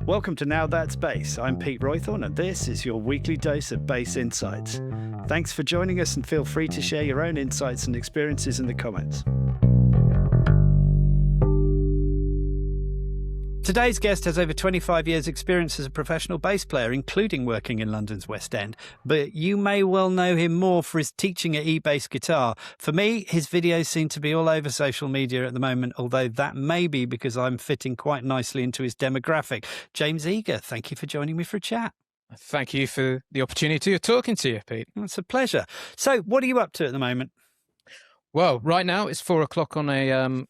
Welcome to Now That's Bass. I'm Pete Roythorne, and this is your weekly dose of bass insights. Thanks for joining us, and feel free to share your own insights and experiences in the comments. Today's guest has over 25 years' experience as a professional bass player, including working in London's West End. But you may well know him more for his teaching at eBass Guitar. For me, his videos seem to be all over social media at the moment, although that may be because I'm fitting quite nicely into his demographic. James Eager, thank you for joining me for a chat. Thank you for the opportunity of talking to you, Pete. It's a pleasure. So what are you up to at the moment? Well, right now it's 4 o'clock on a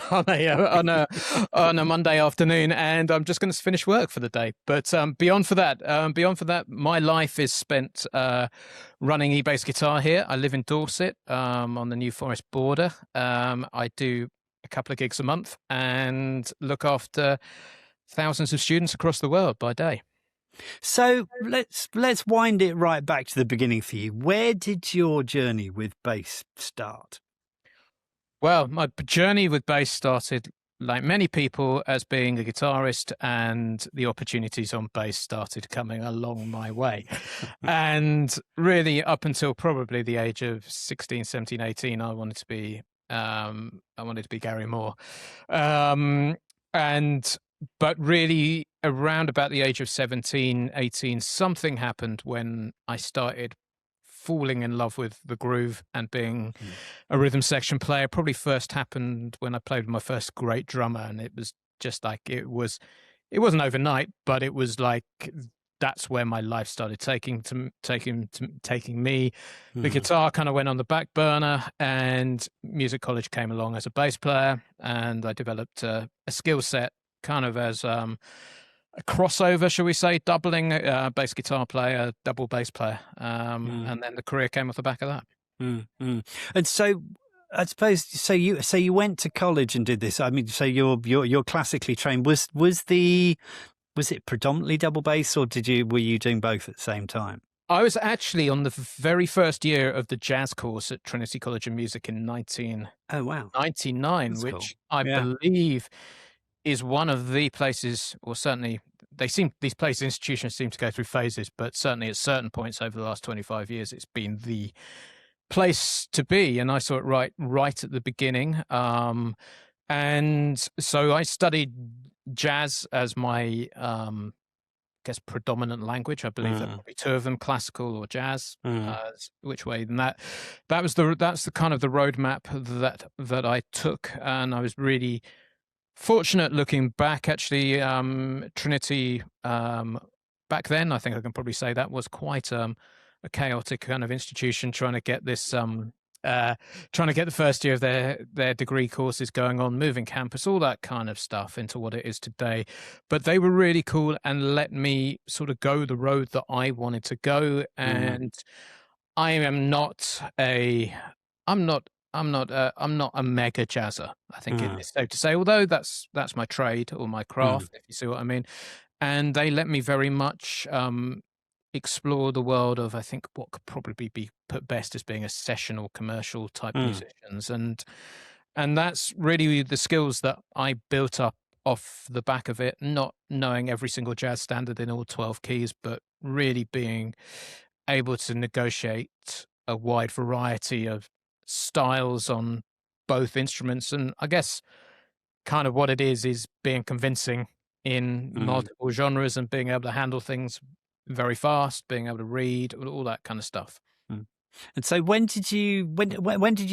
on a Monday afternoon, and I'm just going to finish work for the day. But beyond for that, my life is spent running eBass Guitar here. I live in Dorset, on the New Forest border. I do a couple of gigs a month and look after thousands of students across the world by day. So let's wind it right back to the beginning for you. Where did your journey with bass start? Well, my journey with bass started, like many people, as being a guitarist, and the opportunities on bass started coming along my way. And really, up until probably the age of 16, 17, 18, I wanted to be Gary Moore. But really, around about the age of 17, 18, something happened when I started falling in love with the groove and being a rhythm section player. Probably first happened when I played with my first great drummer, and it was just like it wasn't overnight, but it was like that's where my life started taking me. The guitar kind of went on the back burner, and music college came along as a bass player, and I developed a skill set kind of as a crossover, shall we say, doubling bass guitar player, double bass player, and then the career came off the back of that. And so, I suppose, so you went to college and did this. I mean, so you're classically trained. Was it predominantly double bass, or were you doing both at the same time? I was actually on the very first year of the jazz course at Trinity College of Music in 1999, That's which cool. I believe is one of the places, or certainly institutions seem to go through phases, but certainly at certain points over the last 25 years, it's been the place to be. And I saw it right at the beginning. And so I studied jazz as my, predominant language. I believe there are probably two of them, classical or jazz, which way. And that's the kind of the roadmap that I took. And I was really fortunate looking back. Actually, Trinity back then, I think I can probably say that was quite a chaotic kind of institution, trying to get the first year of their degree courses going on, moving campus, all that kind of stuff into what it is today. But they were really cool and let me sort of go the road that I wanted to go. And I am not a mega jazzer, I think it is safe to say, although that's my trade or my craft, if you see what I mean. And they let me very much explore the world of, I think, what could probably be put best as being a session or commercial type musicians. And that's really the skills that I built up off the back of it, not knowing every single jazz standard in all 12 keys, but really being able to negotiate a wide variety of styles on both instruments. And I guess kind of what it is being convincing in multiple genres and being able to handle things very fast, being able to read, all that kind of stuff. And so when did you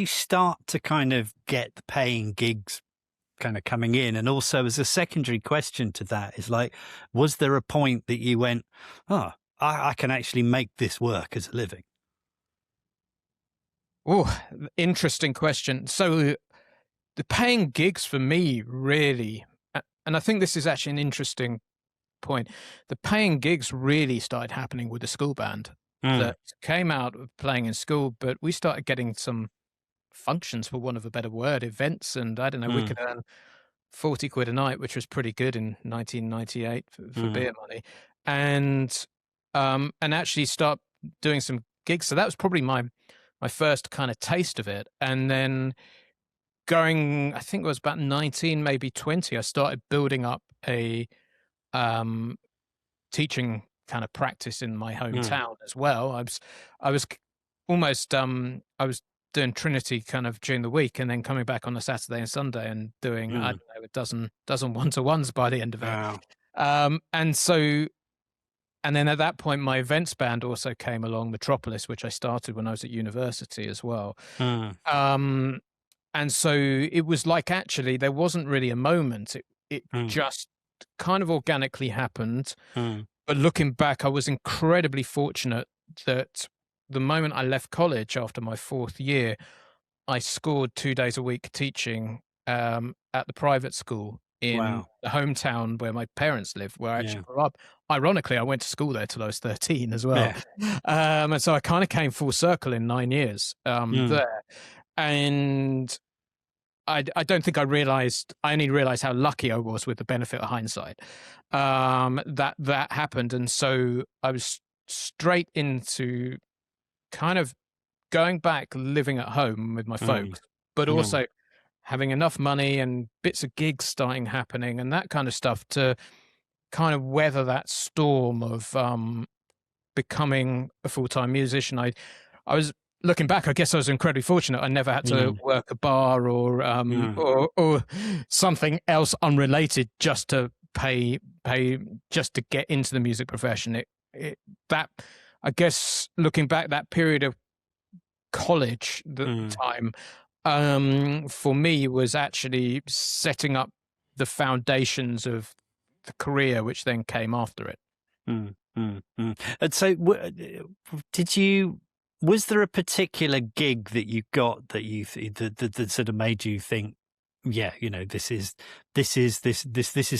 start to kind of get the paying gigs kind of coming in? And also, as a secondary question to that, is like, was there a point that you went, I can actually make this work as a living? Oh, interesting question. So the paying gigs for me really, and I think this is actually an interesting point, the paying gigs really started happening with the school band that came out of playing in school, but we started getting some functions, for want of a better word, events, and I don't know, we could earn 40 quid a night, which was pretty good in 1998 for beer money, and actually start doing some gigs. So that was probably my first kind of taste of it. And then going, I think it was about 19, maybe 20, I started building up a um, teaching kind of practice in my hometown as well. I was almost, I was doing Trinity kind of during the week and then coming back on a Saturday and Sunday and doing, I don't know, a dozen one-to-ones by the end of it. Wow. And so, and then at that point, my events band also came along, Metropolis, which I started when I was at university as well. And so it was like, actually, there wasn't really a moment. It just kind of organically happened. But looking back, I was incredibly fortunate that the moment I left college after my 4th year, I scored 2 days a week teaching at the private school in the hometown where my parents live, where I actually grew up. Ironically, I went to school there till I was 13 as well. And so I kind of came full circle in 9 years there. And I don't think I only realized how lucky I was, with the benefit of hindsight, that happened. And so I was straight into kind of going back, living at home with my folks, but also having enough money and bits of gigs starting happening and that kind of stuff to kind of weather that storm of becoming a full-time musician. I was looking back, I guess I was incredibly fortunate. I never had to work a bar or something else unrelated just to pay just to get into the music profession. That, I guess, looking back, that period of college, the time for me was actually setting up the foundations of the career which then came after it. And so was there a particular gig that you got that you that sort of made you think, yeah, you know, this is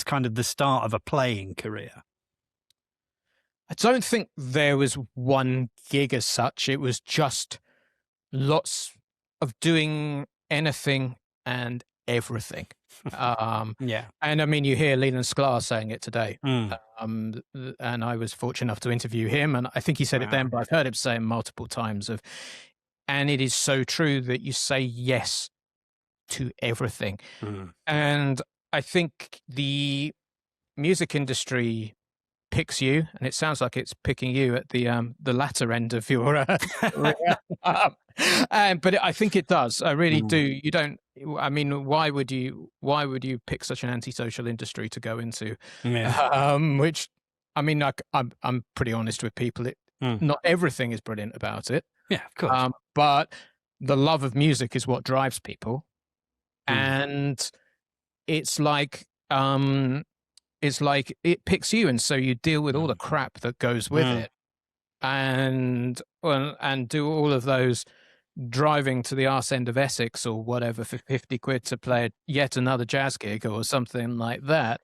kind of the start of a playing career? I don't think there was one gig as such. It was just lots of doing anything and everything. And I mean, you hear Leland Sklar saying it today. And I was fortunate enough to interview him, and I think he said it then, but I've heard him say it multiple times. And it is so true that you say yes to everything. And I think the music industry picks you, and it sounds like it's picking you at the latter end of your but I think it does. I really do. You don't, I mean, why would you pick such an antisocial industry to go into? Which, I mean, like, I'm pretty honest with people. Not everything is brilliant about it. Yeah, of course. But the love of music is what drives people. And it's like it picks you, and so you deal with all the crap that goes with it, and do all of those driving to the arse end of Essex or whatever for 50 quid to play yet another jazz gig or something like that.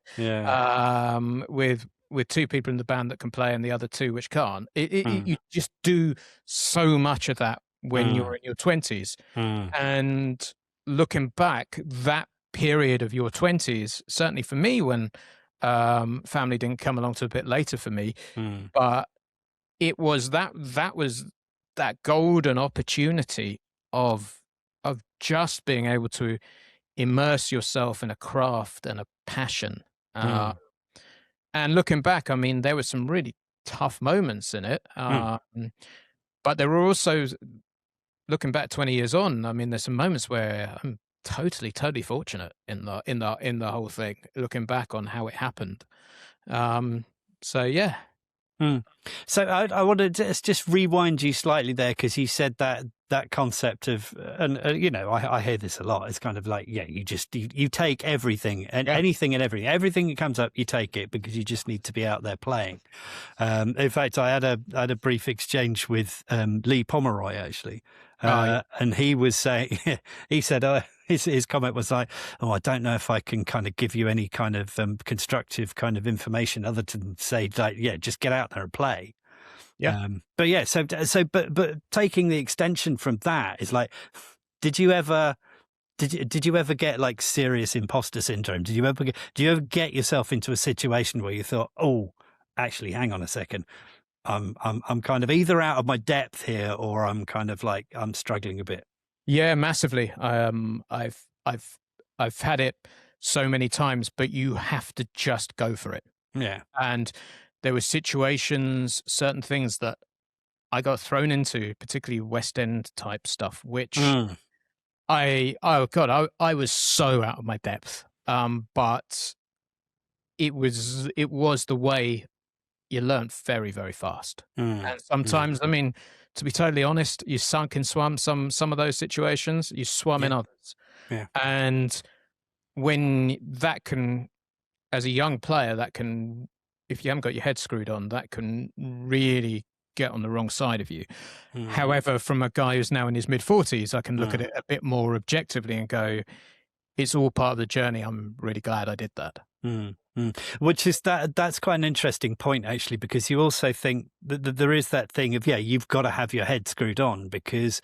With 2 people in the band that can play and the other 2 which can't. You just do so much of that when you're in your 20s. And looking back, that period of your 20s, certainly for me, when family didn't come along till a bit later for me, but it was that golden opportunity of just being able to immerse yourself in a craft and a passion. And looking back, I mean, there were some really tough moments in it, but there were also, looking back 20 years on, I mean, there's some moments where I'm totally fortunate in the whole thing, looking back on how it happened. So yeah. So I want to just rewind you slightly there, because you said that concept of, and you know, I hear this a lot. It's kind of like, you take everything and anything and everything that comes up, you take it, because you just need to be out there playing. In fact, I had a brief exchange with Lee Pomeroy, actually. And he was saying, he said, his comment was like, "Oh, I don't know if I can kind of give you any kind of constructive kind of information other than say, like, just get out there and play." But taking the extension from that is like, did you ever get like serious imposter syndrome? Do you ever get yourself into a situation where you thought, "Oh, actually, hang on a second. I'm kind of either out of my depth here, or I'm kind of like, I'm struggling a bit"? Yeah, massively. I've had it so many times, but you have to just go for it. Yeah. And there were situations, certain things that I got thrown into, particularly West End type stuff, which oh God, I was so out of my depth. But it was the way you learn very, very fast. And sometimes, I mean, to be totally honest, you sunk and swum some of those situations, you swum in Yeah. others. Yeah. And when that can, as a young player, that can, if you haven't got your head screwed on, that can really get on the wrong side of you. However, from a guy who's now in his mid-40s, I can look at it a bit more objectively and go, it's all part of the journey. I'm really glad I did that. Which is that's quite an interesting point, actually, because you also think that there is that thing of, you've got to have your head screwed on, because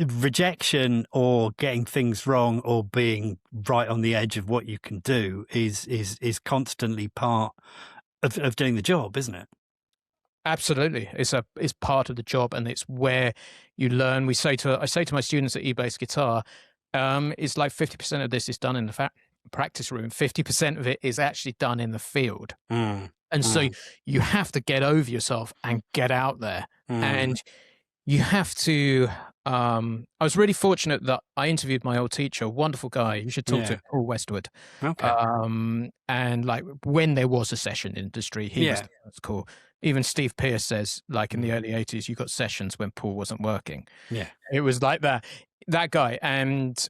rejection or getting things wrong or being right on the edge of what you can do is constantly part of doing the job, isn't it? Absolutely. It's part of the job, and it's where you learn. I say to my students at eBass Guitar, it's like 50% of this is done in the practice room. 50% of it is actually done in the field. And so you have to get over yourself and get out there. And you have to, I was really fortunate that I interviewed my old teacher, a wonderful guy. You should talk to him, Paul Westwood. Okay. And like when there was a session industry, he was cool. Even Steve Pierce says, like in the early 80s, you got sessions when Paul wasn't working. Yeah. It was like that guy. And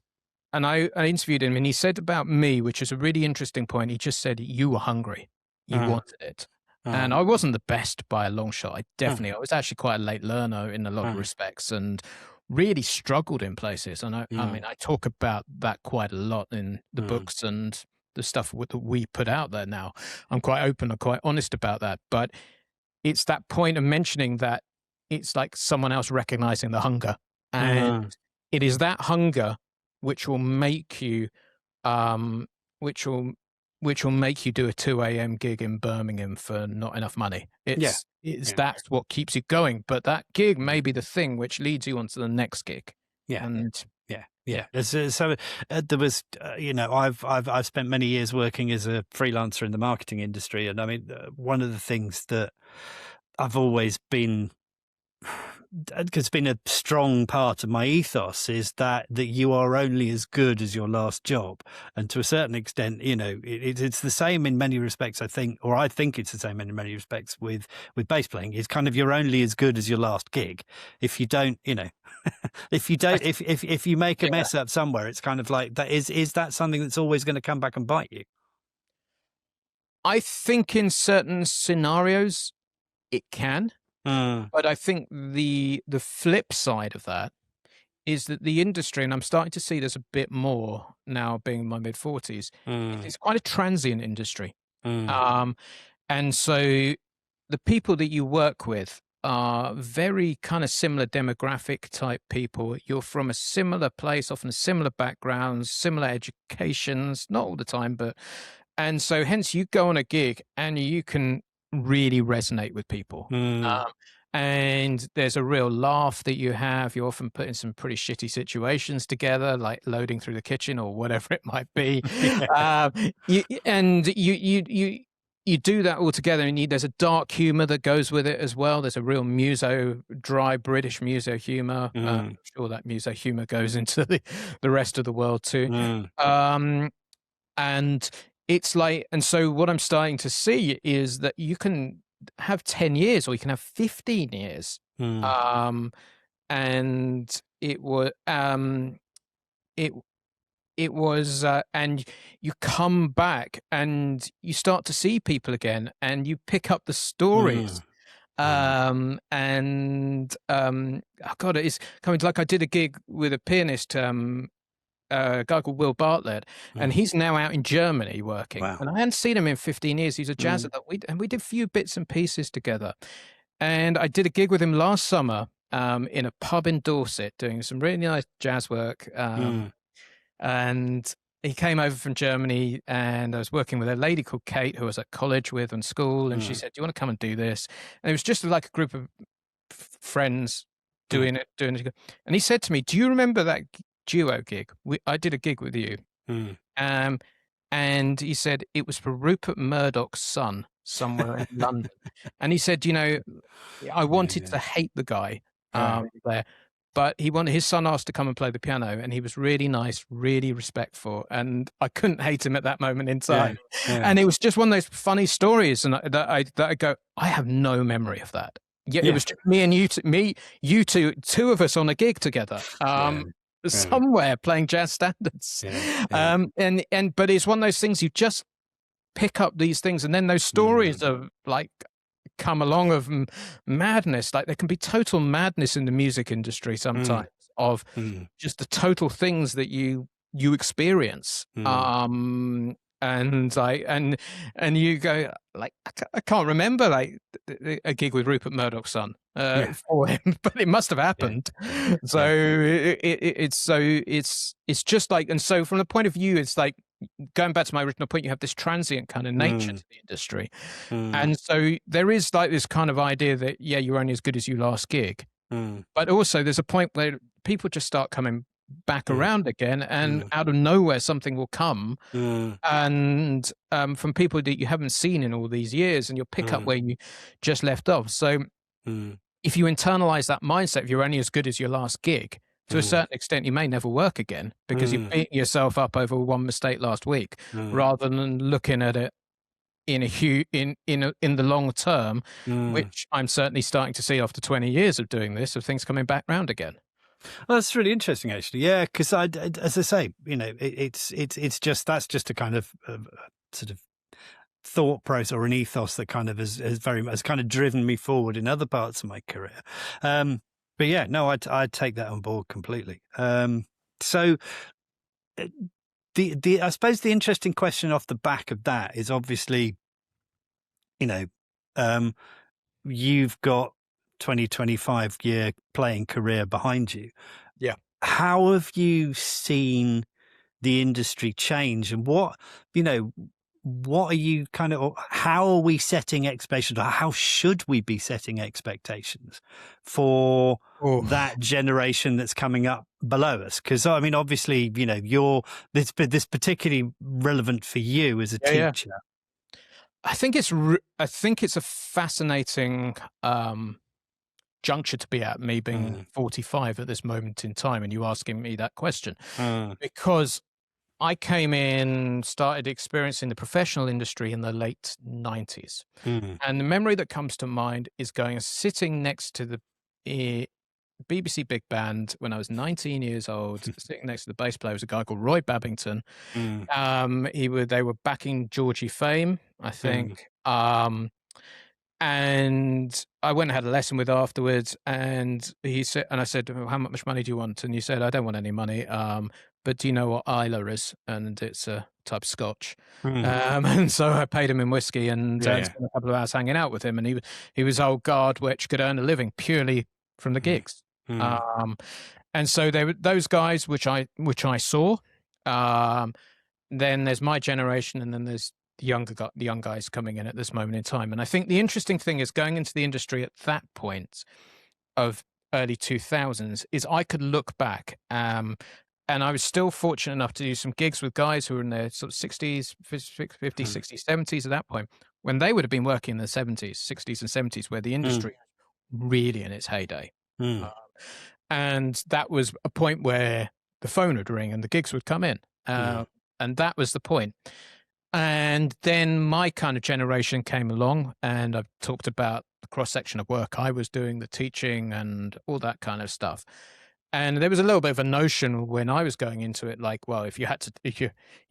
I interviewed him, and he said about me, which is a really interesting point. He just said, you were hungry. You wanted it. And I wasn't the best by a long shot. I was actually quite a late learner in a lot of respects, and really struggled in places. And I mean, I talk about that quite a lot in the books and the stuff that we put out there now. I'm quite open and quite honest about that. But it's that point of mentioning that it's like someone else recognizing the hunger. And it is that hunger which will make you, which will make you do a 2 a.m. gig in Birmingham for not enough money. That's what keeps you going. But that gig may be the thing which leads you on to the next gig. Yeah. And yeah. So there was, I've spent many years working as a freelancer in the marketing industry, and I mean, one of the things that I've always been, it's been a strong part of my ethos, is that you are only as good as your last job. And to a certain extent, it's the same in many respects, I think it's the same in many respects with bass playing. It's kind of, you're only as good as your last gig. If you don't, if you make a mess up somewhere, it's kind of like that. Is that something that's always going to come back and bite you? I think in certain scenarios it can. But I think the flip side of that is that the industry, and I'm starting to see this a bit more now being in my mid-40s, it's quite a transient industry. And so the people that you work with are very kind of similar demographic type people. You're from a similar place, often similar backgrounds, similar educations, not all the time, but, and so hence you go on a gig and you can really resonate with people. And there's a real laugh that you have. You often put in some pretty shitty situations together, like loading through the kitchen or whatever it might be. You do that all together, and there's a dark humor that goes with it as well. There's a real dry British muso humor. I'm sure that muso humor goes into the rest of the world too. And it's like, and so what I'm starting to see is that you can have 10 years or you can have 15 years. And it was, and you come back and you start to see people again and you pick up the stories. Oh God, it's coming to, like, I did a gig with a pianist, a guy called Will Bartlett, and he's now out in Germany working. Wow. And I hadn't seen him in 15 years. He's a jazzer and we did a few bits and pieces together. And I did a gig with him last summer in a pub in Dorset doing some really nice jazz work. And he came over from Germany, and I was working with a lady called Kate who I was at college with and school. And she said, do you want to come and do this? And it was just like a group of friends doing it. And he said to me, do you remember that duo gig? I did a gig with you. and he said it was for Rupert Murdoch's son somewhere in London. And he said, I wanted to hate the guy there, but his son asked to come and play the piano, and he was really nice, really respectful, and I couldn't hate him at that moment in time. And it was just one of those funny stories, and that I go, I have no memory of that. Yeah, it was just me and you two of us on a gig together. Somewhere playing jazz standards. But it's one of those things, you just pick up these things, and then those stories of like come along of madness. Like there can be total madness in the music industry sometimes of just the total things that you experience. And you go like, I can't remember like a gig with Rupert Murdoch's son for him, but it must have happened. So it's just like, and so from the point of view, it's like going back to my original point, you have this transient kind of nature to the industry, and so there is like this kind of idea that you're only as good as your last gig, but also there's a point where people just start coming back around again, and out of nowhere something will come, and from people that you haven't seen in all these years, and you'll pick up where you just left off. So if you internalize that mindset, if you're only as good as your last gig, to a certain extent, you may never work again because you beat yourself up over one mistake last week, rather than looking at it in the long term, which I'm certainly starting to see after 20 years of doing this, of things coming back round again. Well, that's really interesting, actually. Yeah, because as I say, it's just, that's just a kind of sort of thought process or an ethos that kind of has kind of driven me forward in other parts of my career. But yeah, no, I'd take that on board completely. So I suppose the interesting question off the back of that is obviously, you've got 25 year playing career behind you. Yeah. How have you seen the industry change, and what are you kind of, how are we setting expectations, or how should we be setting expectations for that generation that's coming up below us? Because I mean, obviously, this particularly relevant for you as a teacher. I think it's a fascinating juncture to be at, me being 45 at this moment in time, and you asking me that question, because I came in, started experiencing the professional industry in the late 90s. And the memory that comes to mind is sitting next to the BBC Big Band when I was 19 years old, sitting next to the bass player was a guy called Roy Babington. They were backing Georgie Fame, I think. And I went and had a lesson with afterwards, and he said, and I said, how much money do you want? And he said, I don't want any money. But do you know what Isla is? And it's a type of scotch. And so I paid him in whiskey, and spent a couple of hours hanging out with him. And he was old guard, which could earn a living purely from the gigs. And so there were those guys, which I saw. Then there's my generation, and then there's the young guys coming in at this moment in time. And I think the interesting thing is going into the industry at that point of early 2000s is I could look back, and I was still fortunate enough to do some gigs with guys who were in their sort of 60s, 50s, 60s, 70s at that point, when they would have been working in the 70s, 60s and 70s, where the industry was really in its heyday. And that was a point where the phone would ring and the gigs would come in. And that was the point. And then my kind of generation came along, and I've talked about the cross-section of work I was doing, the teaching and all that kind of stuff. And there was a little bit of a notion when I was going into it, like, well, if you're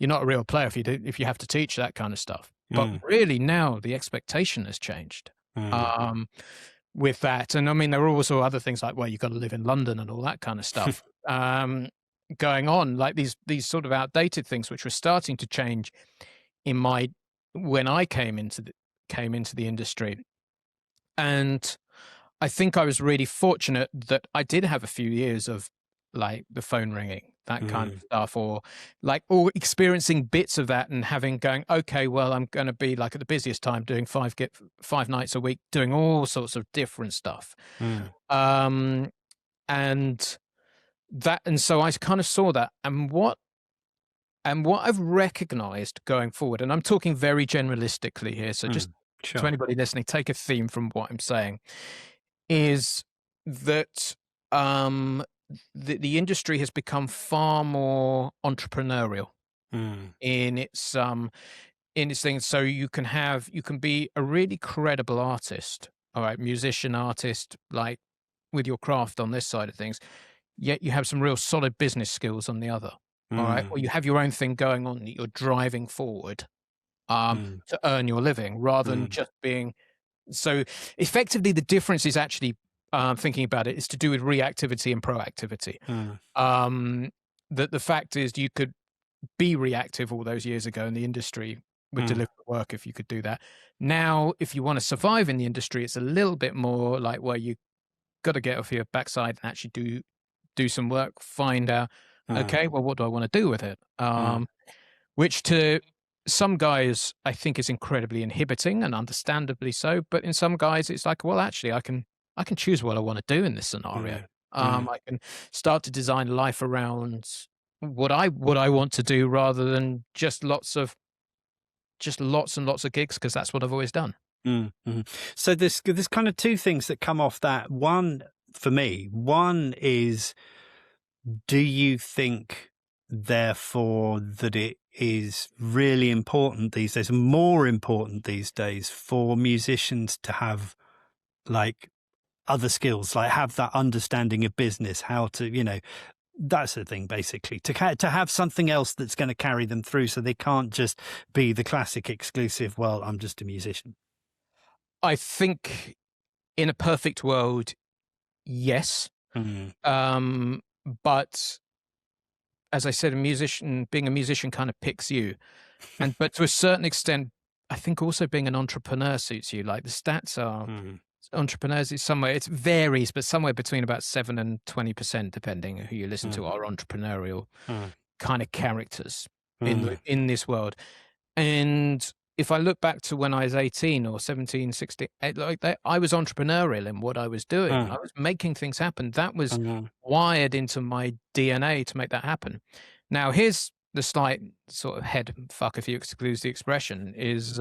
not a real player, if you have to teach that kind of stuff. But really now the expectation has changed with that. And I mean, there are also other things like, well, you've got to live in London and all that kind of stuff going on, like these sort of outdated things, which were starting to change when I came into the industry. And I think I was really fortunate that I did have a few years of like the phone ringing, that kind of stuff, or experiencing bits of that and going, okay, well, I'm going to be like at the busiest time doing 5 nights a week, doing all sorts of different stuff. And so I kind of saw that. And what And what I've recognized going forward, and I'm talking very generalistically here, so just to Sure. anybody listening, take a theme from what I'm saying, is that the industry has become far more entrepreneurial in its thing. So you can be a really credible artist, all right, musician, artist, like with your craft on this side of things, yet you have some real solid business skills on the other. All right. Or you have your own thing going on that you're driving forward to earn your living rather than just being. So effectively, the difference is actually thinking about it is to do with reactivity and proactivity. That the fact is you could be reactive all those years ago and the industry would deliver work if you could do that. Now, if you want to survive in the industry, it's a little bit more like where you got to get off your backside and actually do some work, find out, okay, well, what do I want to do with it? Which to some guys, I think is incredibly inhibiting and understandably so. But in some guys, it's like, well, actually, I can choose what I want to do in this scenario. I can start to design life around what I want to do rather than just lots and lots of gigs, because that's what I've always done. So there's kind of two things that come off that. One, for me, one is, do you think therefore that it is really important these days, more important these days, for musicians to have like other skills, like have that understanding of business, how to, that's the thing, basically, to have something else that's going to carry them through, so they can't just be the classic exclusive, well, I'm just a musician? I think in a perfect world, yes. But as I said, being a musician kind of picks you. But to a certain extent, I think also being an entrepreneur suits you. Like the stats are entrepreneurs is somewhere, it varies, but somewhere between about 7 and 20%, depending who you listen to, are entrepreneurial kind of characters in this world. And if I look back to when I was 18 or 17, 16, I was entrepreneurial in what I was doing. I was making things happen. That was wired into my DNA to make that happen. Now, here's the slight sort of head fuck, if you excuse the expression, is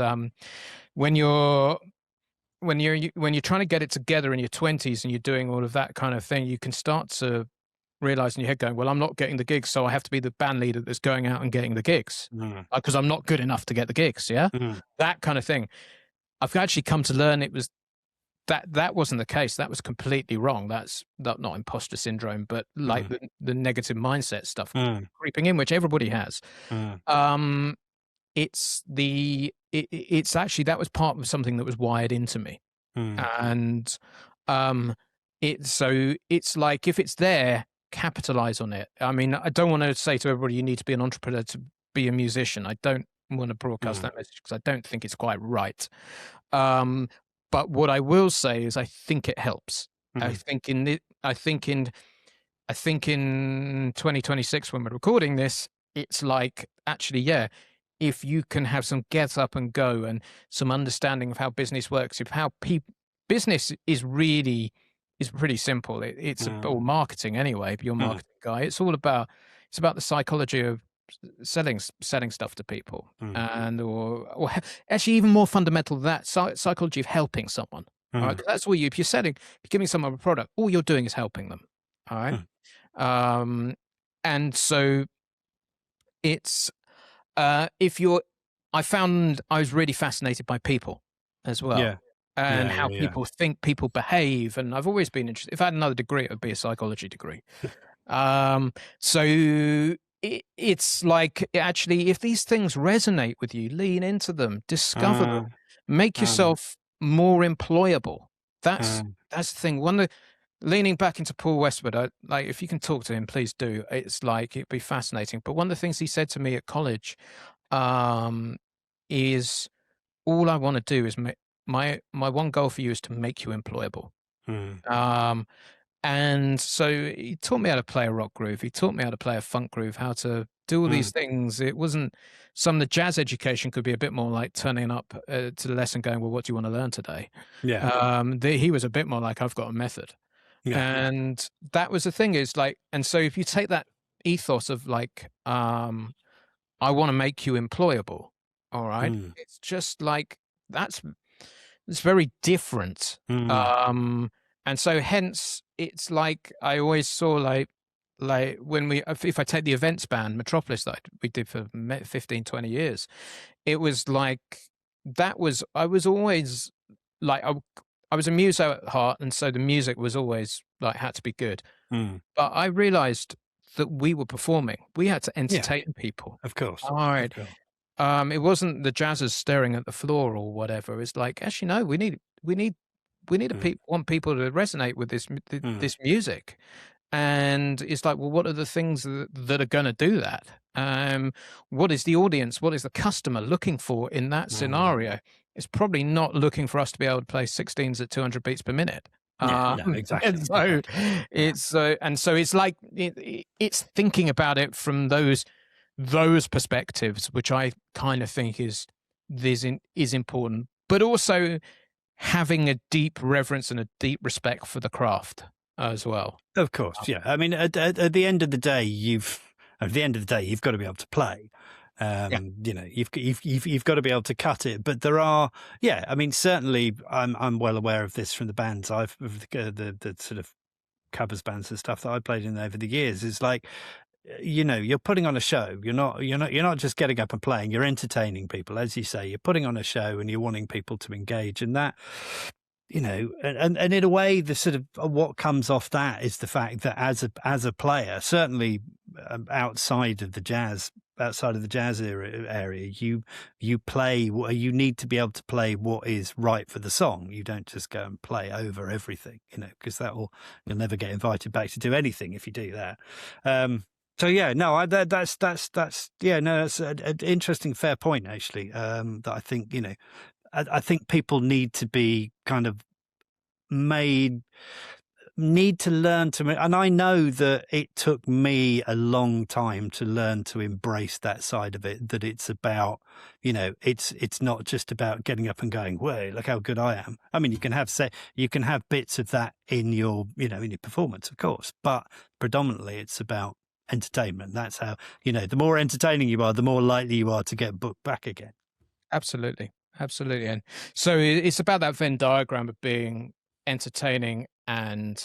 when you're trying to get it together in your 20s and you're doing all of that kind of thing, you can start to realize in your head going, well, I'm not getting the gigs, so I have to be the band leader that's going out and getting the gigs because I'm not good enough to get the gigs. Yeah. That kind of thing. I've actually come to learn it was that wasn't the case. That was completely wrong. That's not imposter syndrome, but like the negative mindset stuff creeping in, which everybody has. It's actually, that was part of something that was wired into me. And it's like, if it's there, capitalize on it. I mean, I don't want to say to everybody you need to be an entrepreneur to be a musician. I don't want to broadcast that message because I don't think it's quite right. But what I will say is I think it helps. I think in 2026, when we're recording this, it's like, actually, yeah, if you can have some get up and go and some understanding of how business works, business is pretty simple. It's all marketing anyway. You're a marketing guy. It's about the psychology of selling stuff to people, and or actually even more fundamental than that, psychology of helping someone. All right, that's all if you're giving someone a product, all you're doing is helping them. All right, and so it's I found I was really fascinated by people as well. Yeah. And how people think, people behave. And I've always been interested. If I had another degree, it would be a psychology degree. So it's like, actually, if these things resonate with you, lean into them, discover them, make yourself more employable. That's the thing. Leaning back into Paul Westwood, like, if you can talk to him, please do. It's like, it'd be fascinating. But one of the things he said to me at college is, all I want to do is my one goal for you is to make you employable. And so he taught me how to play a rock groove. He taught me how to play a funk groove, how to do all these things. It wasn't, some of the jazz education could be a bit more like turning up to the lesson going, well, what do you want to learn today? He was a bit more like, I've got a method. And that was the thing, is like, and so if you take that ethos of like, I want to make you employable. All right. Mm. It's just like it's very different. Mm. And so hence it's like I always saw like when if I take the events band Metropolis that we did for 15, 20 years, it was like I was always like I was a muso at heart, and so the music was always like had to be good. Mm. But I realized that we were performing. We had to Yeah, entertain people. of course. All Of right. course. It wasn't the jazzers staring at the floor or whatever. It's like, actually, no, we need Mm. want people to resonate with Mm. this music. And it's like, well, what are the things that are going to do that? What is the audience? What is the customer looking for in that Mm. scenario? It's probably not looking for us to be able to play 16s at 200 beats per minute. Yeah, no, exactly. And so Exactly. Yeah. it's like it's thinking about it from those perspectives, which I kind of think is important, but also having a deep reverence and a deep respect for the craft as well. Of course, yeah. I mean, at the end of the day, you've got to be able to play. Yeah. You know, you've got to be able to cut it. But there are, yeah. I mean, certainly, I'm well aware of this from the bands the sort of covers bands and stuff that I played in over the years. Is like, you know, you're putting on a show. You're not just getting up and playing. You're entertaining people, as you say. You're putting on a show, and you're wanting people to engage, and that. You know, and in a way, the sort of what comes off that is the fact that as a player, certainly outside of the jazz area, you play. You need to be able to play what is right for the song. You don't just go and play over everything, you know, because you'll never get invited back to do anything if you do that. So yeah, no, that's yeah, no, that's an interesting, fair point actually. That I think, you know. I think people need to be kind of need to learn to, and I know that it took me a long time to learn to embrace that side of it, that it's about, you know, it's not just about getting up and going, whoa, look how good I am. I mean, you can have bits of that in your, you know, in your performance, of course, but predominantly it's about entertainment. That's how, you know, the more entertaining you are, the more likely you are to get booked back again. Absolutely. And so it's about that Venn diagram of being entertaining and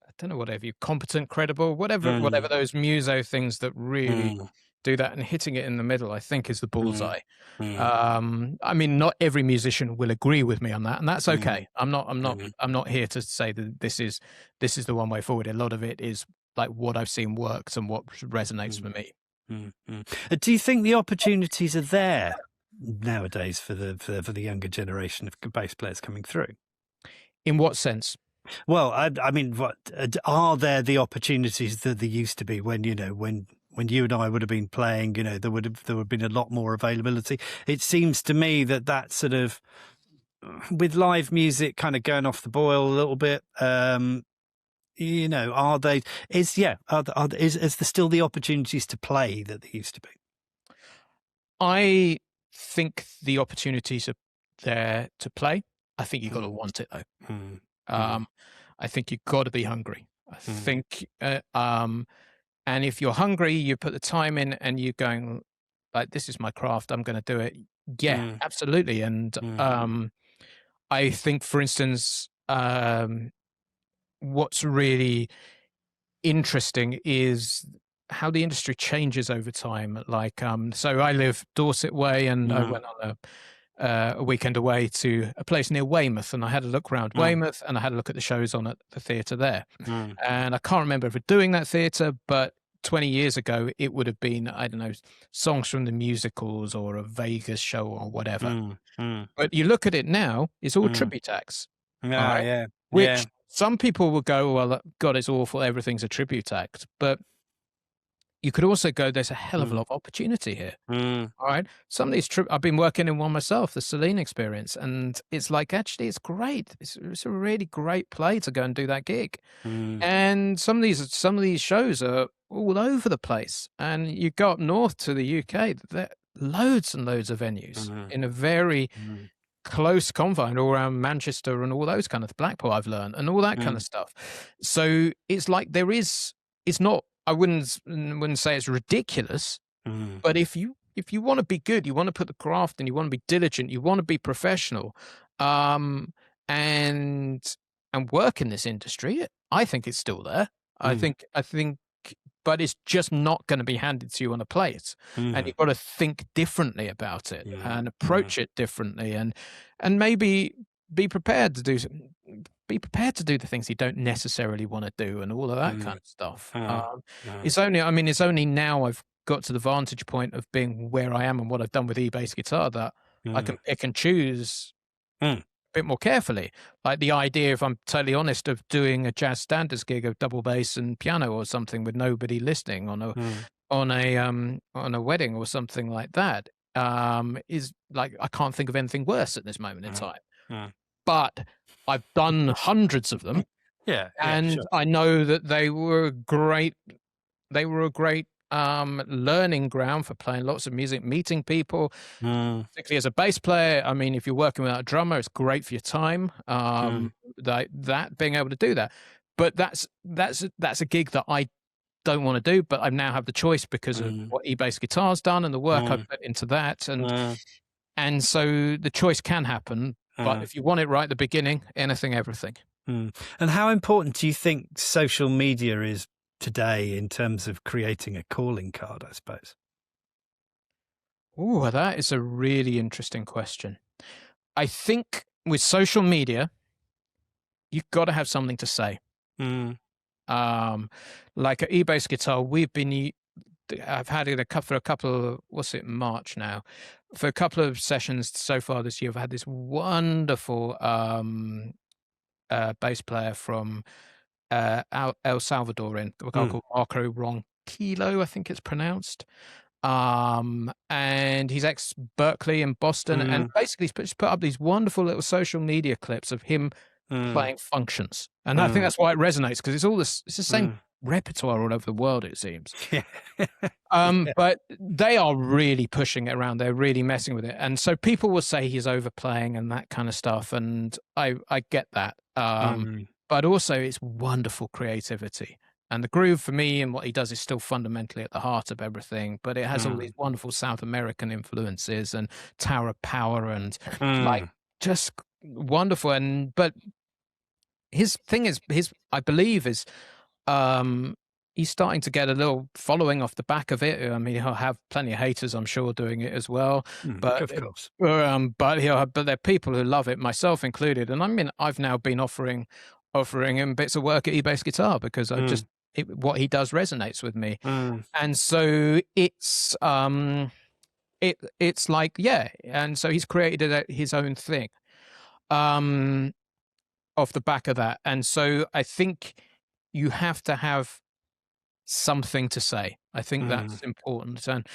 I don't know, whatever you competent, credible, whatever those muso things that really do that, and hitting it in the middle, I think, is the bullseye. I mean, not every musician will agree with me on that, and that's okay. I'm not here to say that this is the one way forward. A lot of it is like what I've seen works and what resonates with me. Do you think the opportunities are there nowadays for the younger generation of bass players coming through? In what sense? Well, I mean, what are there the opportunities that there used to be when, you know, when you and I would have been playing, you know, there would have been a lot more availability. It seems to me that sort of, with live music kind of going off the boil a little bit, you know, is there still the opportunities to play that there used to be? I think the opportunities are there to play. I think you've got to want it though. I think you've got to be hungry. I think, and if you're hungry, you put the time in and you're going like, this is my craft, I'm going to do it. Yeah, absolutely. And I think, for instance, what's really interesting is how the industry changes over time. Like, so I live Dorset way, and I went on a weekend away to a place near Weymouth, and I had a look around Weymouth, and I had a look at the shows on at the theatre there. And I can't remember ever doing that theatre, but 20 years ago, it would have been, I don't know, songs from the musicals or a Vegas show or whatever. But you look at it now, it's all tribute acts. Yeah. Which some people will go, well, God, it's awful, everything's a tribute act. But you could also go, there's a hell of a lot of opportunity here. All right. Some of these I've been working in one myself, the Celine Experience, and it's like, actually, it's great. It's a really great play to go and do that gig. And some of these shows are all over the place. And you go up north to the UK, there are loads and loads of venues in a very close confine all around Manchester and all those kind of Blackpool, I've learned, and all that kind of stuff. So it's like it's not, I wouldn't say it's ridiculous, But if you want to be good, you want to put the craft in, you want to be diligent, you want to be professional, and work in this industry, I think it's still there. I think, but it's just not going to be handed to you on a plate, and you've got to think differently about it and approach it differently, and maybe be prepared to do the things you don't necessarily want to do, and all of that kind of stuff. It's only now I've got to the vantage point of being where I am and what I've done with e-bass guitar that I can pick and choose a bit more carefully. Like the idea, if I'm totally honest, of doing a jazz standards gig of double bass and piano or something with nobody listening on a wedding or something like that, is like, I can't think of anything worse at this moment in time. But I've done hundreds of them. And sure. I know that they were a great learning ground for playing lots of music, meeting people, particularly as a bass player. I mean, if you're working without a drummer, it's great for your time. That being able to do that, but that's a gig that I don't want to do, but I now have the choice because of what e-bass guitar's done and the work I've put into that, and so the choice can happen. But if you want it right at the beginning, anything, everything. And how important do you think social media is today in terms of creating a calling card, I suppose? Oh, that is a really interesting question. I think with social media, you've got to have something to say. Like at e-bass guitar, I've had it for a couple, March now? For a couple of sessions so far this year, I've had this wonderful bass player from El Salvador, a guy called Marco Ronquillo, I think it's pronounced. And he's ex-Berkeley in Boston, and basically he's put up these wonderful little social media clips of him playing functions. And I think that's why it resonates, because it's the same repertoire all over the world, it seems. But they are really pushing it around. They're really messing with it. And so people will say he's overplaying and that kind of stuff. And I get that. But also it's wonderful creativity. And the groove for me and what he does is still fundamentally at the heart of everything. But it has all these wonderful South American influences and Tower of Power and like just wonderful. But his thing is, I believe is, he's starting to get a little following off the back of it. I mean, he'll have plenty of haters, I'm sure, doing it as well. But of course, but there are people who love it, myself included. And I mean, I've now been offering him bits of work at e-bass guitar because I just what he does resonates with me. And so it's it's like, yeah. And so he's created his own thing off the back of that. And so I think you have to have something to say. I think that's important. And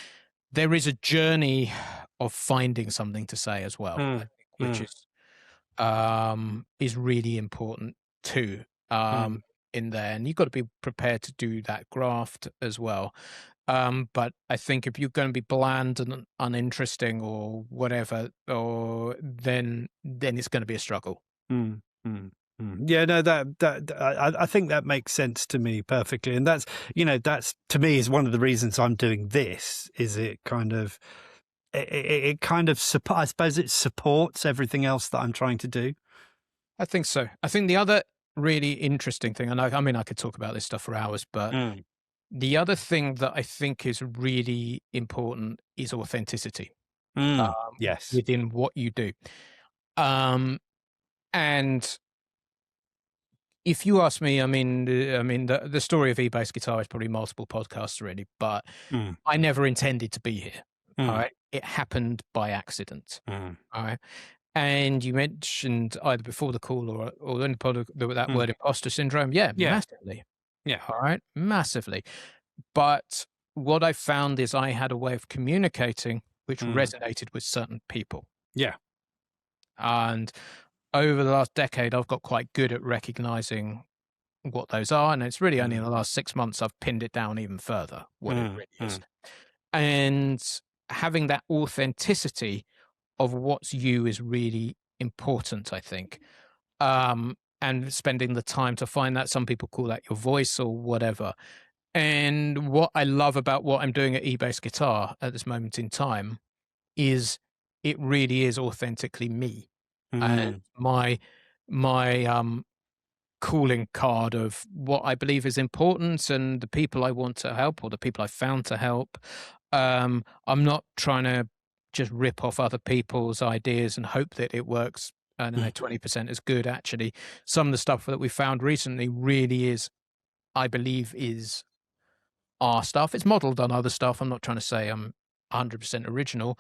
there is a journey of finding something to say as well, I think, which is really important too, in there. And you've got to be prepared to do that graft as well. But I think if you're going to be bland and uninteresting or whatever, then it's going to be a struggle. Yeah, no, I think that makes sense to me perfectly. And that's to me is one of the reasons I'm doing this, is it kind of I suppose it supports everything else that I'm trying to do. I think so. I think the other really interesting thing, and I mean, I could talk about this stuff for hours, but the other thing that I think is really important is authenticity. Yes. Within what you do. And if you ask me, I mean, the story of e-bass guitar is probably multiple podcasts already, but I never intended to be here. All right. It happened by accident. All right. And you mentioned either before the call or in the pod that word imposter syndrome. Yeah, massively. Yeah. All right. Massively. But what I found is I had a way of communicating which resonated with certain people. Yeah. And over the last decade, I've got quite good at recognizing what those are. And it's really only in the last 6 months I've pinned it down even further, what it really is. And having that authenticity of what's you is really important, I think. And spending the time to find that. Some people call that your voice or whatever. And what I love about what I'm doing at eBass Guitar at this moment in time is it really is authentically me. And my calling card of what I believe is important and the people I want to help or the people I found to help. I'm not trying to just rip off other people's ideas and hope that it works. I don't know, 20% is good. Actually, some of the stuff that we found recently really is, I believe, is our stuff. It's modeled on other stuff. I'm not trying to say I'm 100% original,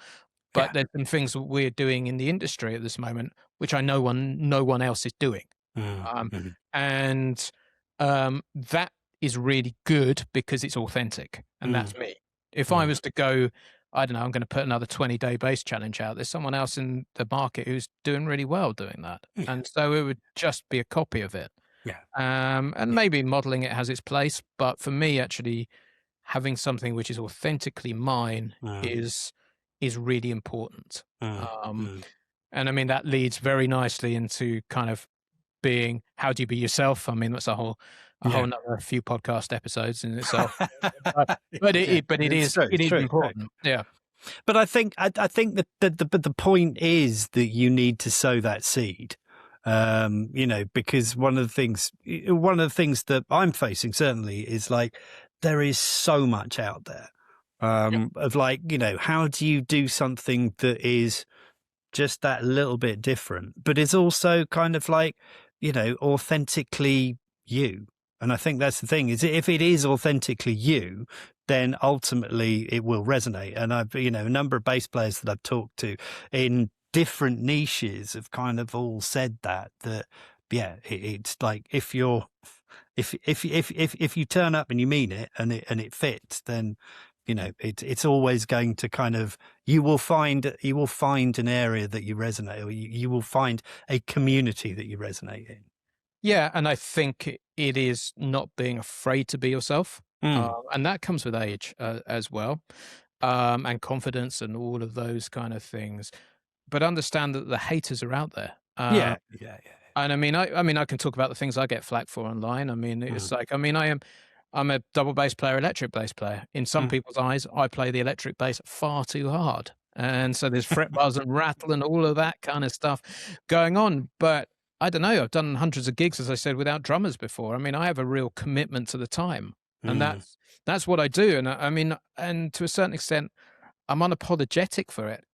but there's some things that we're doing in the industry at this moment, which I know no one else is doing. And that is really good because it's authentic, and that's me. If I was to go, I don't know, I'm going to put another 20-day bass challenge out, there's someone else in the market who's doing really well doing that. And so it would just be a copy of it. And maybe modeling it has its place, but for me, actually having something which is authentically mine is really important. And I mean, that leads very nicely into kind of being, how do you be yourself? I mean, that's a whole another few podcast episodes in itself. but it is important. Yeah. But I think that the point is that you need to sow that seed. Because one of the things that I'm facing certainly is like, there is so much out there of like, how do you do something that is just that little bit different, but it's also kind of like, authentically you. And I think that's the thing, is if it is authentically you, then ultimately it will resonate. And I've, a number of bass players that I've talked to in different niches have kind of all said that it's like, if you turn up and you mean it and it fits, then it's always going to kind of, you will find an area that you resonate, or you will find a community that you resonate in. Yeah, and I think it is not being afraid to be yourself, and that comes with age as well, and confidence and all of those kind of things. But understand that the haters are out there. Yeah. And I mean, I can talk about the things I get flack for online. I mean, it's like, I mean, I'm a double bass player, electric bass player. In some people's eyes, I play the electric bass far too hard. And so there's fret buzz and rattle and all of that kind of stuff going on. But I don't know, I've done hundreds of gigs, as I said, without drummers before. I mean, I have a real commitment to the time. And that's what I do. And I mean, and to a certain extent, I'm unapologetic for it.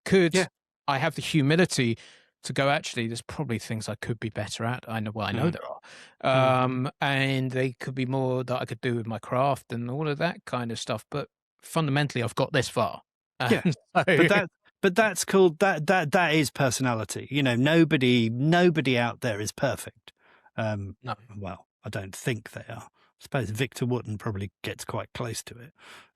I have the humility to go, actually, there's probably things I could be better at. I know there are. And they could be more that I could do with my craft and all of that kind of stuff. But fundamentally, I've got this far. But that's cool. That is personality. Nobody out there is perfect. No. Well, I don't think they are. I suppose Victor Wooten probably gets quite close to it,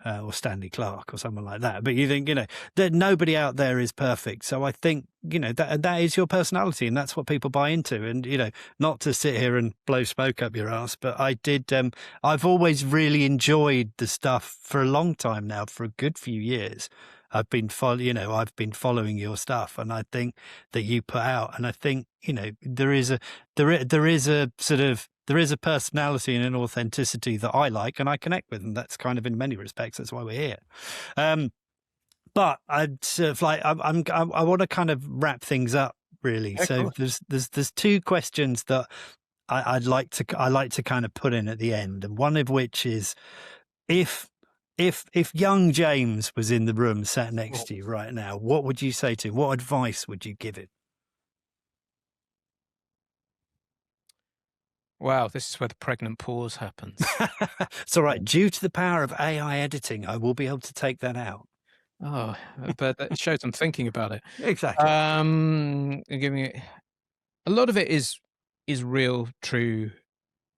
or Stanley Clark or someone like that. But you think, that nobody out there is perfect. So I think, that is your personality, and that's what people buy into. And, not to sit here and blow smoke up your ass, but I've always really enjoyed the stuff for a long time now, for a good few years. I've been following your stuff, and I think that you put out, and I think, there is a personality and an authenticity that I like and I connect with, and that's kind of, in many respects, that's why we're here. But I'd sort of like, I want to kind of wrap things up, really. Yeah, so there's two questions that I like to kind of put in at the end, and one of which is, if young James was in the room sat next to you right now, what would you say to him? What advice would you give him? Wow, this is where the pregnant pause happens. It's all right. Due to the power of AI editing, I will be able to take that out. Oh, but that shows I'm thinking about it. Exactly. Giving it, a lot of it is real, true,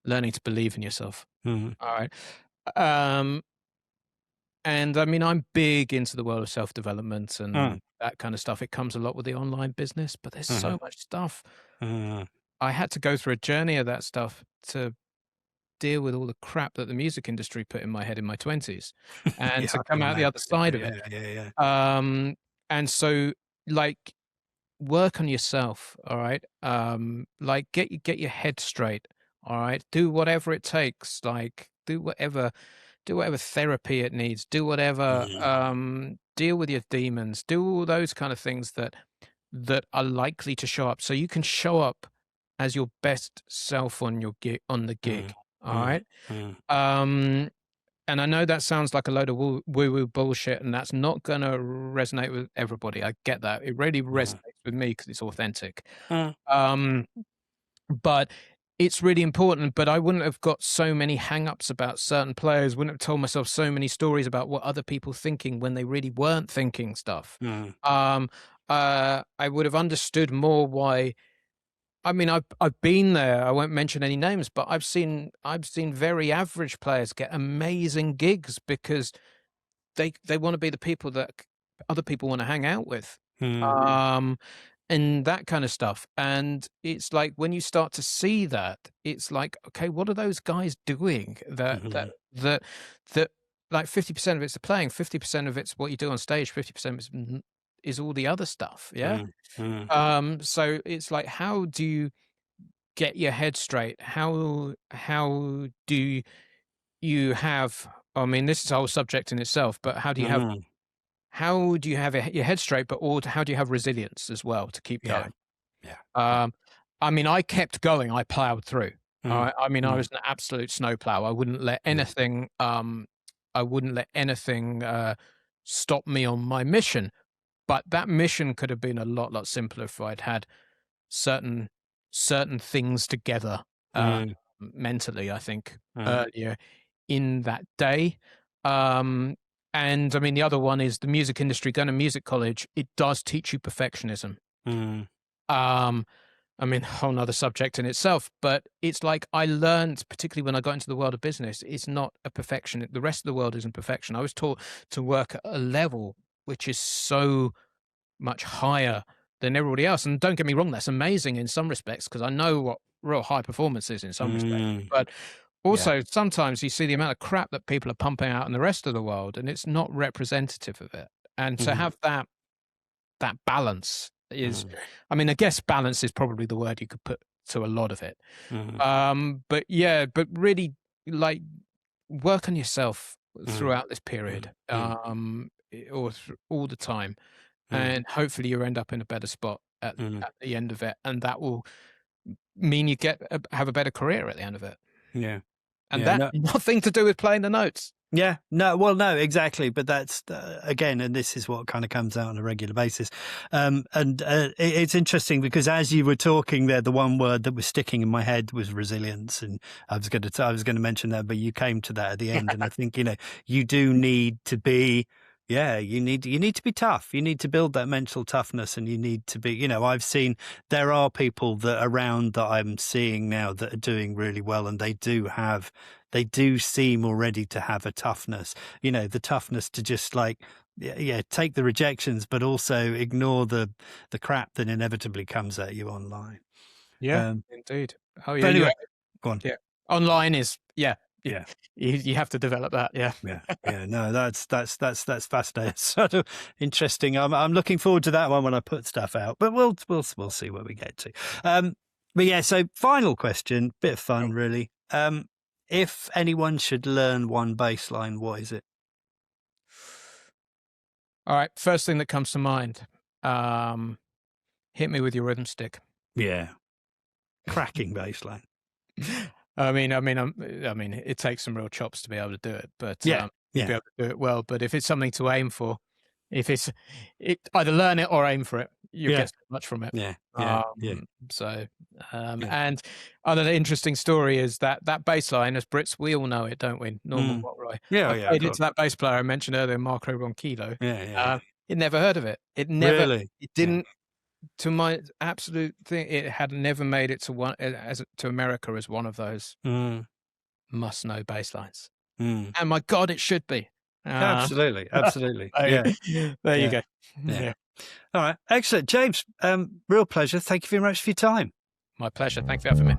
learning to believe in yourself. All right. And I mean, I'm big into the world of self-development and that kind of stuff. It comes a lot with the online business, but there's so much stuff. I had to go through a journey of that stuff to deal with all the crap that the music industry put in my head in my 20s, and to come out the other side of it. And so, like, work on yourself. All right. Like, get your head straight. All right. Do whatever it takes. Like, do do whatever therapy it needs, do whatever, deal with your demons, do all those kind of things that are likely to show up, so you can show up as your best self on the gig. All right. And I know that sounds like a load of woo-woo bullshit, and that's not going to resonate with everybody. I get that. It really resonates with me because it's authentic. But it's really important. But I wouldn't have got so many hang-ups about certain players, wouldn't have told myself so many stories about what other people thinking when they really weren't thinking stuff. I would have understood more why. I mean, I've been there. I won't mention any names, but I've seen very average players get amazing gigs because they want to be the people that other people want to hang out with, and that kind of stuff. And it's like when you start to see that, it's like, okay, what are those guys doing? That like 50% of it's the playing, 50% of it's what you do on stage, 50% is all the other stuff. Yeah. So it's like, how do you get your head straight? How do you have, I mean, this is a whole subject in itself, but how do you have your head straight, but how do you have resilience as well to keep going? I mean, I kept going. I plowed through. I mean, I was an absolute snowplow. I wouldn't let anything, stop me on my mission. But that mission could have been a lot simpler if I'd had certain things together mentally, I think, earlier in that day. And I mean, the other one is the music industry. Going to music college, it does teach you perfectionism. I mean, a whole nother subject in itself, but it's like I learned, particularly when I got into the world of business, it's not a perfection. The rest of the world isn't perfection. I was taught to work at a level which is so much higher than everybody else. And don't get me wrong, that's amazing in some respects, because I know what real high performance is in some respects. But also sometimes you see the amount of crap that people are pumping out in the rest of the world, and it's not representative of it. And to have that balance is, I mean, I guess balance is probably the word you could put to a lot of it. But really, like, work on yourself throughout this period, or all the time, and hopefully you end up in a better spot at the end of it, and that will mean you have a better career at the end of it. Nothing to do with playing the notes. No, exactly. But that's, again, and this is what kind of comes out on a regular basis. It's interesting because as you were talking there, the one word that was sticking in my head was resilience. And I was going to mention that, but you came to that at the end. And I think, you do need to be, you need to be tough. You need to build that mental toughness, and you need to be, I've seen there are people that around that I'm seeing now that are doing really well, and they do seem already to have a toughness, the toughness to just like, take the rejections, but also ignore the crap that inevitably comes at you online. Indeed. Oh yeah. Anyway, go on. Yeah. Online is, you have to develop that. No, that's fascinating. Sort of interesting. I'm looking forward to that one when I put stuff out, but we'll see where we get to. But yeah, so final question, bit of fun, really. If anyone should learn one bass line, what is it? All right, first thing that comes to mind, hit me with your rhythm stick. Yeah, cracking bass line. I mean, it takes some real chops to be able to do it, but be able to do it well. But if it's something to aim for, either learn it or aim for it, you get so much from it. So, and another interesting story is that bass line, as Brits, we all know it, don't we? Norman Watt-Roy. I played it to that bass player I mentioned earlier, Marco Ronquillo. It never heard of it. It never. Really? It didn't. To my absolute thing, it had never made it to America as one of those must-know bass lines. And my God, it should be. Absolutely. There you go. Yeah. All right. Excellent. James, real pleasure. Thank you very much for your time. My pleasure. Thank you for having me.